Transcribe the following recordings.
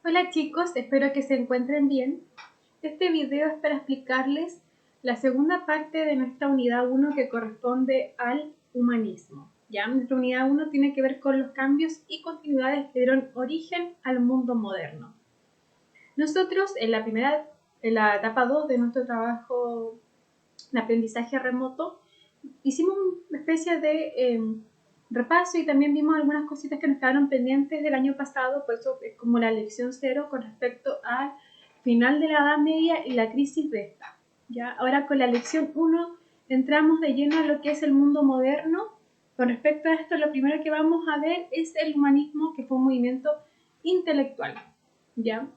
Hola chicos, espero que se encuentren bien. Este video es para explicarles la segunda parte de nuestra unidad 1 que corresponde al humanismo. ¿Ya? Nuestra unidad 1 tiene que ver con los cambios y continuidades que dieron origen al mundo moderno. Nosotros en la etapa 2 de nuestro trabajo de aprendizaje remoto, hicimos una especie de repaso y también vimos algunas cositas que nos quedaron pendientes del año pasado, por eso es como la lección 0 con respecto al final de la Edad Media y la crisis de esta. ¿Ya? Ahora con la lección 1 entramos de lleno a lo que es el mundo moderno. Con respecto a esto, lo primero que vamos a ver es el humanismo, que fue un movimiento intelectual. ¿Ya?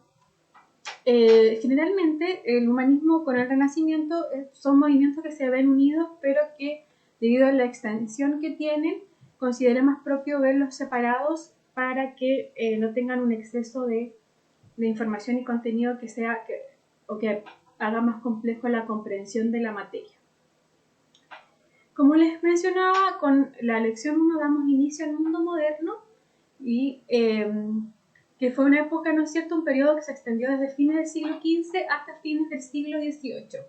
Generalmente el humanismo con el Renacimiento son movimientos que se ven unidos, pero que debido a la extensión que tienen, considera más propio verlos separados para que no tengan un exceso de información y contenido que haga más complejo la comprensión de la materia. Como les mencionaba, con la lección 1 damos inicio al mundo moderno y que fue una época, ¿no es cierto?, un periodo que se extendió desde fines del siglo XV hasta fines del siglo XVIII.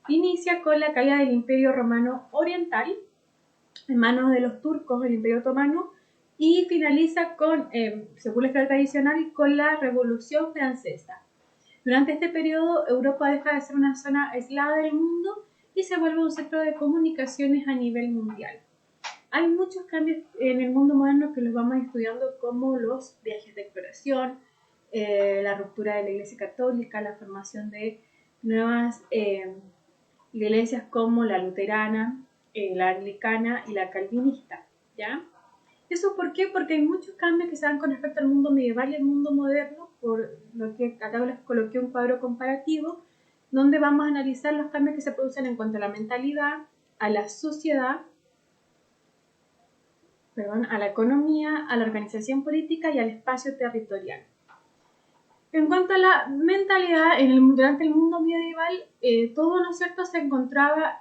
Inicia con la caída del Imperio Romano Oriental, en manos de los turcos del Imperio Otomano, y finaliza con, según la historia tradicional, con la Revolución Francesa. Durante este periodo, Europa deja de ser una zona aislada del mundo y se vuelve un centro de comunicaciones a nivel mundial. Hay muchos cambios en el mundo moderno que los vamos estudiando, como los viajes de exploración, la ruptura de la Iglesia Católica, la formación de nuevas iglesias como la luterana, la anglicana y la calvinista, ¿ya? ¿Eso por qué? Porque hay muchos cambios que se dan con respecto al mundo medieval y al mundo moderno, por lo que acá les coloqué un cuadro comparativo, donde vamos a analizar los cambios que se producen en cuanto a la mentalidad, a la sociedad, a la economía, a la organización política y al espacio territorial. En cuanto a la mentalidad, durante el mundo medieval, todo, ¿no es cierto?, se encontraba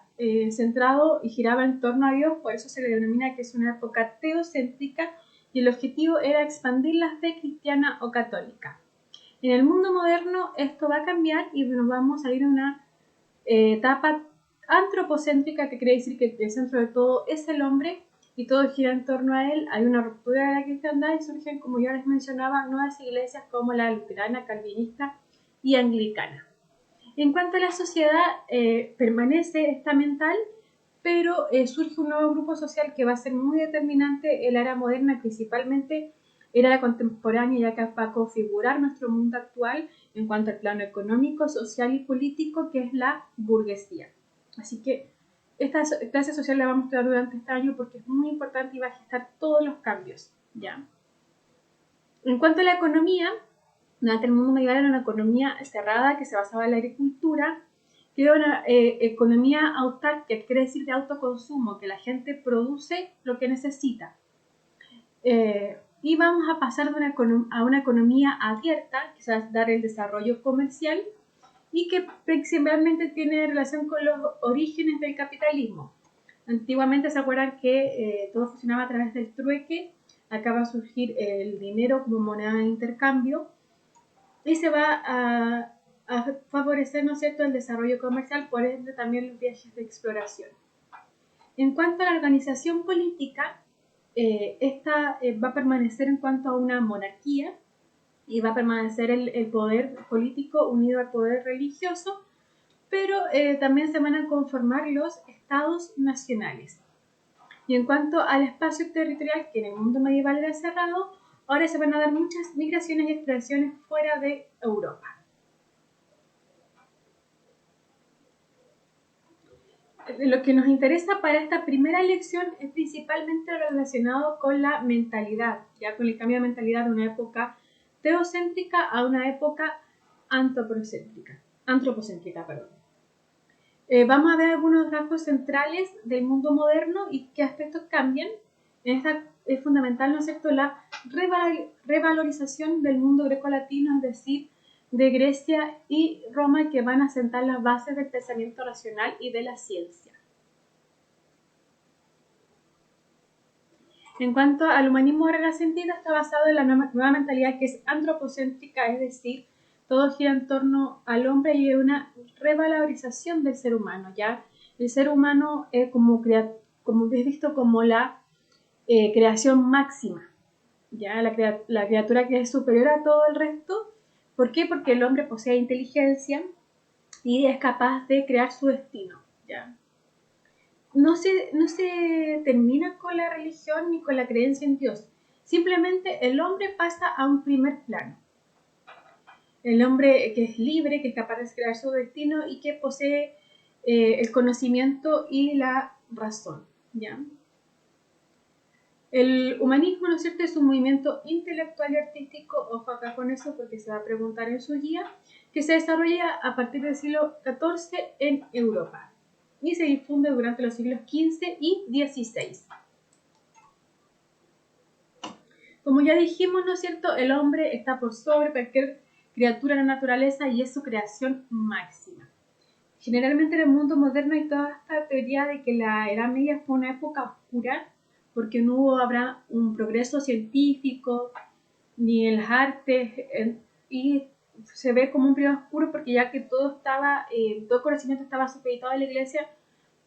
centrado y giraba en torno a Dios, por eso se le denomina que es una época teocéntrica, y el objetivo era expandir la fe cristiana o católica. En el mundo moderno esto va a cambiar y nos vamos a ir a una etapa antropocéntrica, que quiere decir que el centro de todo es el hombre y todo gira en torno a él. Hay una ruptura de la cristiandad y surgen, como ya les mencionaba, nuevas iglesias como la luterana, calvinista y anglicana. En cuanto a la sociedad, permanece estamental, pero surge un nuevo grupo social que va a ser muy determinante en la era moderna, principalmente era la contemporánea, ya que va a configurar nuestro mundo actual en cuanto al plano económico, social y político, que es la burguesía. Así que esta clase social la vamos a estudiar durante este año porque es muy importante y va a gestar todos los cambios, ¿ya? En cuanto a la economía, durante el mundo medieval era una economía cerrada que se basaba en la agricultura, que era una economía autarca, que quiere decir de autoconsumo, que la gente produce lo que necesita. Y vamos a pasar a una economía abierta, que se va a dar el desarrollo comercial, y que principalmente tiene relación con los orígenes del capitalismo. Antiguamente se acuerdan que todo funcionaba a través del trueque, acá va a surgir el dinero como moneda de intercambio, y se va a favorecer, ¿no es cierto?, el desarrollo comercial, por ende también los viajes de exploración. En cuanto a la organización política, esta va a permanecer en cuanto a una monarquía, y va a permanecer el poder político unido al poder religioso, pero también se van a conformar los estados nacionales. Y en cuanto al espacio territorial, que en el mundo medieval era cerrado, ahora se van a dar muchas migraciones y exploraciones fuera de Europa. Lo que nos interesa para esta primera lección es principalmente relacionado con la mentalidad, ya con el cambio de mentalidad de una época teocéntrica a una época antropocéntrica. Vamos a ver algunos rasgos centrales del mundo moderno y qué aspectos cambian. Esta es fundamental, ¿no es cierto?, la revalorización del mundo grecolatino, es decir, de Grecia y Roma, que van a sentar las bases del pensamiento racional y de la ciencia. En cuanto al humanismo renacentista, está basado en la nueva mentalidad que es antropocéntrica, es decir, todo gira en torno al hombre y una revalorización del ser humano, ¿ya? El ser humano es como es visto como la creación máxima, ¿ya? La criatura que es superior a todo el resto. ¿Por qué? Porque el hombre posee inteligencia y es capaz de crear su destino, ¿ya? No se termina con la religión ni con la creencia en Dios. Simplemente el hombre pasa a un primer plano. El hombre que es libre, que es capaz de crear su destino y que posee el conocimiento y la razón, ¿ya? El humanismo, ¿no es cierto?, es un movimiento intelectual y artístico, ojo acá con eso porque se va a preguntar en su guía, que se desarrolla a partir del siglo XIV en Europa y se difunde durante los siglos XV y XVI. Como ya dijimos, ¿no es cierto?, el hombre está por sobre cualquier criatura de la naturaleza y es su creación máxima. Generalmente en el mundo moderno hay toda esta teoría de que la Edad Media fue una época oscura porque no habrá un progreso científico ni en las artes y se ve como un periodo oscuro porque ya que todo todo conocimiento estaba supeditado a la iglesia,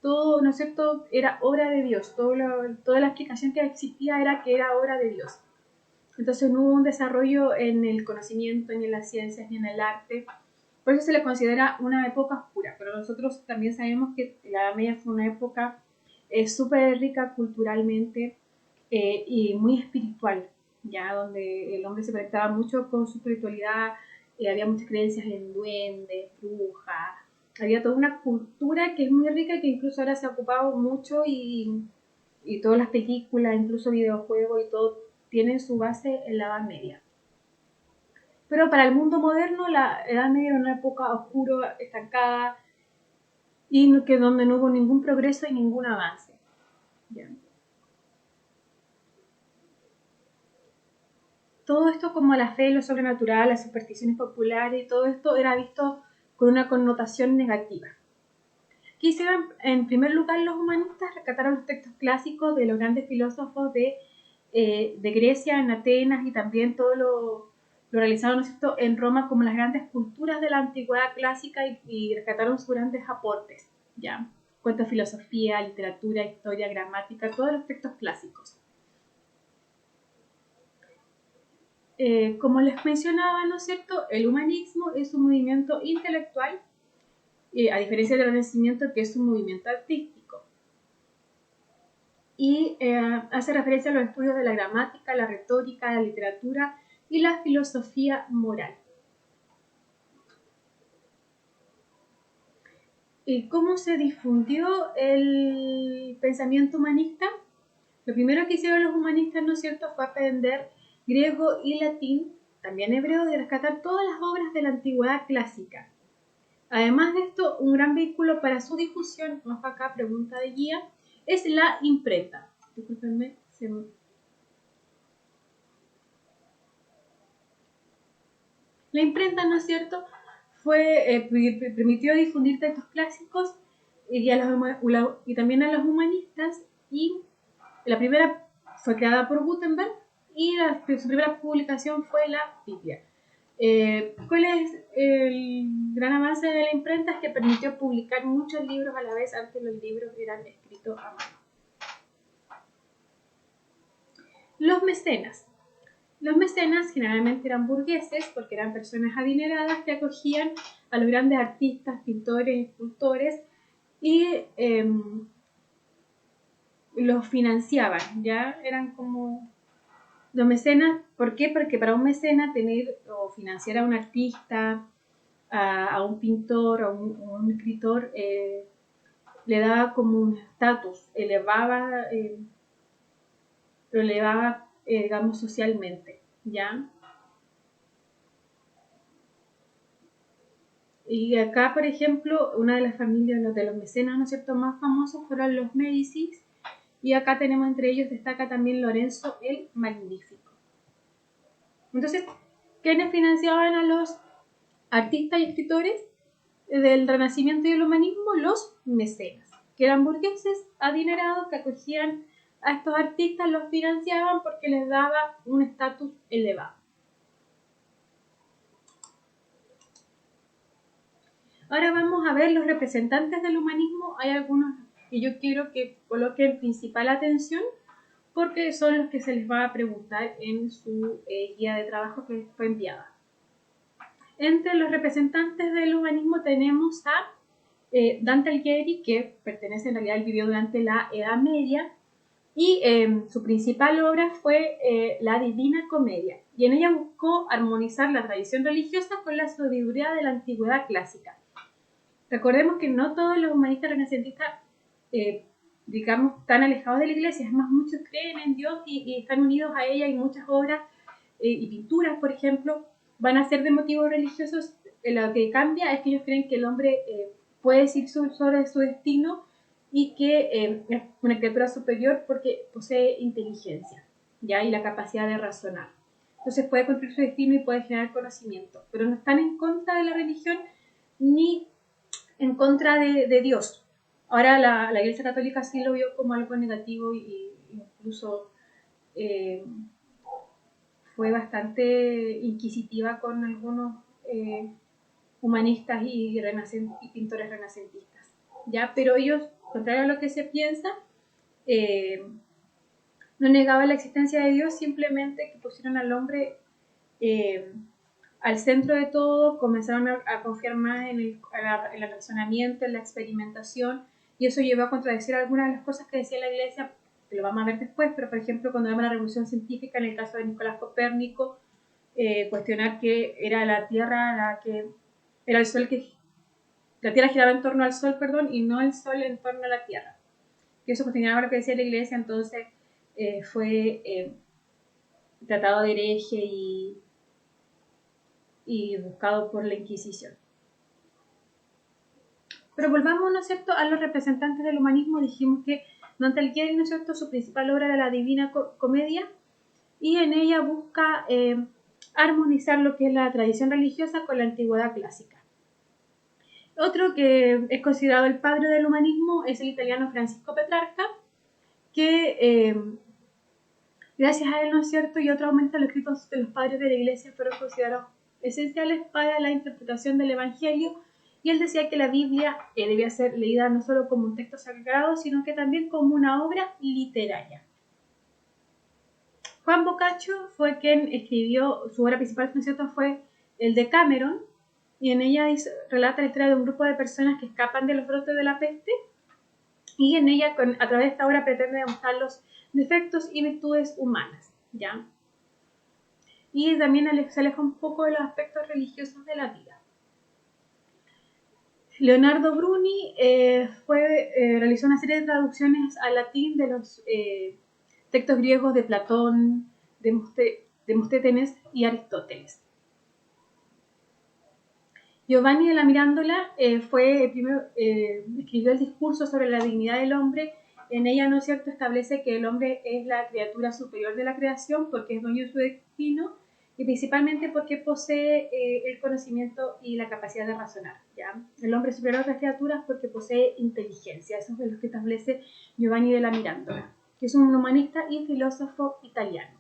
todo, ¿no es cierto?, era obra de Dios, toda la explicación que existía era que era obra de Dios. Entonces no hubo un desarrollo en el conocimiento, ni en las ciencias, ni en el arte. Por eso se le considera una época oscura, pero nosotros también sabemos que la Edad Media fue una época súper rica culturalmente y muy espiritual, ya donde el hombre se conectaba mucho con su espiritualidad, había muchas creencias en duendes, brujas, había toda una cultura que es muy rica que incluso ahora se ha ocupado mucho y todas las películas, incluso videojuegos y todo, tienen su base en la Edad Media. Pero para el mundo moderno la Edad Media era una época oscura, estancada y que donde no hubo ningún progreso y ningún avance. ¿Bien? Todo esto como la fe, lo sobrenatural, las supersticiones populares y todo esto era visto con una connotación negativa. ¿Qué hicieron? En primer lugar, los humanistas rescataron los textos clásicos de los grandes filósofos de Grecia, en Atenas y también todo lo realizaron, ¿no es cierto?, en Roma como las grandes culturas de la antigüedad clásica y rescataron sus grandes aportes, ¿ya? Cuanto a filosofía, literatura, historia, gramática, todos los textos clásicos. Como les mencionaba, ¿no es cierto?, el humanismo es un movimiento intelectual, a diferencia del Renacimiento, que es un movimiento artístico. Y hace referencia a los estudios de la gramática, la retórica, la literatura y la filosofía moral. ¿Y cómo se difundió el pensamiento humanista? Lo primero que hicieron los humanistas, ¿no es cierto?, fue aprender griego y latín, también hebreo, y rescatar todas las obras de la antigüedad clásica. Además de esto, un gran vehículo para su difusión, ojo acá, pregunta de guía, es la imprenta. Discúlpenme, La imprenta, ¿no es cierto?, permitió difundir textos clásicos y también a los humanistas, y la primera fue creada por Gutenberg y su primera publicación fue la Biblia. ¿Cuál es el gran avance de la imprenta? Es que permitió publicar muchos libros a la vez. Antes los libros eran escritos a mano. Los mecenas. Los mecenas generalmente eran burgueses porque eran personas adineradas que acogían a los grandes artistas, pintores, escultores y los financiaban, ¿ya? Eran como los mecenas. ¿Por qué? Porque para un mecena tener o financiar a un artista, a un pintor o un escritor, le daba como un estatus, lo elevaba, digamos, socialmente, ¿ya? Y acá, por ejemplo, una de las familias de los mecenas, ¿no es cierto?, más famosos fueron los Médicis, y acá tenemos entre ellos, destaca también Lorenzo el Magnífico. Entonces, ¿quiénes financiaban a los artistas y escritores del Renacimiento y el humanismo? Los mecenas, que eran burgueses adinerados que acogían a estos artistas los financiaban porque les daba un estatus elevado. Ahora vamos a ver los representantes del humanismo. Hay algunos que yo quiero que coloquen principal atención porque son los que se les va a preguntar en su guía de trabajo que fue enviada. Entre los representantes del humanismo tenemos a Dante Alighieri, que pertenece en realidad, él vivió durante la Edad Media, y su principal obra fue la Divina Comedia, y en ella buscó armonizar la tradición religiosa con la sabiduría de la antigüedad clásica. Recordemos que no todos los humanistas renacentistas, digamos, están alejados de la iglesia, es más, muchos creen en Dios y están unidos a ella, y muchas obras y pinturas, por ejemplo, van a ser de motivos religiosos. Lo que cambia es que ellos creen que el hombre puede decidir sobre su destino y que es una criatura superior porque posee inteligencia, ¿ya? Y la capacidad de razonar. Entonces puede construir su destino y puede generar conocimiento, pero no están en contra de la religión ni en contra de Dios. Ahora la Iglesia Católica sí lo vio como algo negativo y incluso fue bastante inquisitiva con algunos humanistas y pintores renacentistas, ¿ya? Pero ellos, contrario a lo que se piensa, no negaban la existencia de Dios, simplemente que pusieron al hombre al centro de todo, comenzaron a confiar más en el razonamiento, en la experimentación, y eso llevó a contradecir algunas de las cosas que decía la Iglesia, que lo vamos a ver después, pero por ejemplo cuando vemos la revolución científica, en el caso de Nicolás Copérnico, cuestionar que era la Tierra la que era el Sol, que la Tierra giraba en torno al Sol, perdón, y no el Sol en torno a la Tierra. Y eso cuestionaba lo que decía la Iglesia, entonces fue tratado de hereje y buscado por la Inquisición. Pero volvamos, ¿no es cierto?, a los representantes del humanismo. Dijimos que Dante Alighieri, ¿no es cierto?, su principal obra era la Divina Comedia, y en ella busca armonizar lo que es la tradición religiosa con la antigüedad clásica. Otro que es considerado el padre del humanismo es el italiano Francisco Petrarca, que gracias a él, ¿no es cierto?, y otros aumentos, los escritos de los padres de la Iglesia fueron considerados esenciales para la interpretación del Evangelio, y él decía que la Biblia debía ser leída no solo como un texto sagrado, sino que también como una obra literaria. Juan Boccaccio fue quien escribió, su obra principal, ¿no es cierto?, fue el Decameron, y en ella relata la historia de un grupo de personas que escapan de los brotes de la peste, y en ella, a través de esta obra, pretende demostrar los defectos y virtudes humanas, ¿ya? Y también se aleja un poco de los aspectos religiosos de la vida. Leonardo Bruni realizó una serie de traducciones al latín de los textos griegos de Platón, Demóstenes y Aristóteles. Giovanni de la Mirandola fue el primero, escribió el discurso sobre la dignidad del hombre. En ella, ¿no es cierto?, establece que el hombre es la criatura superior de la creación porque es dueño de su destino y principalmente porque posee el conocimiento y la capacidad de razonar, ¿ya? El hombre es superior a las criaturas porque posee inteligencia. Eso es lo que establece Giovanni de la Mirandola, que es un humanista y filósofo italiano.